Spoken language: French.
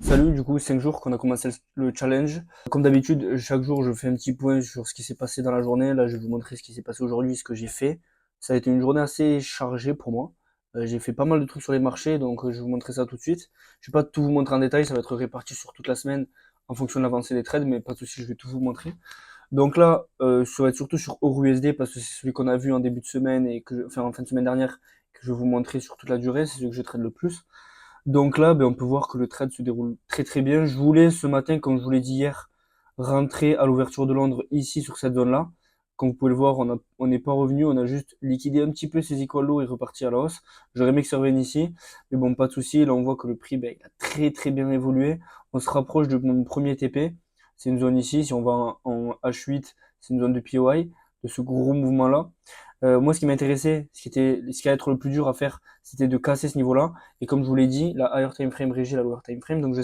Salut, du coup, 5 jours qu'on a commencé le challenge. Comme d'habitude, chaque jour, je fais un petit point sur ce qui s'est passé dans la journée. Là, je vais vous montrer ce qui s'est passé aujourd'hui, ce que j'ai fait. Ça a été une journée assez chargée pour moi. J'ai fait pas mal de trucs sur les marchés, donc je vais vous montrer ça tout de suite. Je vais pas tout vous montrer en détail, ça va être réparti sur toute la semaine en fonction de l'avancée des trades, mais pas de souci, je vais tout vous montrer. Donc là, ça va être surtout sur EURUSD parce que c'est celui qu'on a vu en début de semaine enfin en fin de semaine dernière, que je vais vous montrer sur toute la durée. C'est celui que je trade le plus. Donc là, ben, on peut voir que le trade se déroule très très bien. Je voulais ce matin, comme je vous l'ai dit hier, rentrer à l'ouverture de Londres ici sur cette zone-là. Comme vous pouvez le voir, on n'est pas revenu, on a juste liquidé un petit peu ces equal low et reparti à la hausse. J'aurais aimé que ça revienne ici, mais bon, pas de souci. Là, on voit que le prix, ben, il a très très bien évolué. On se rapproche de mon premier TP. C'est une zone ici. Si on va en H8, c'est une zone de POI, de ce gros mouvement-là. Moi, ce qui m'intéressait, ce qui allait être le plus dur à faire, c'était de casser ce niveau-là. Et comme je vous l'ai dit, la higher time frame régit la lower time frame. Donc, je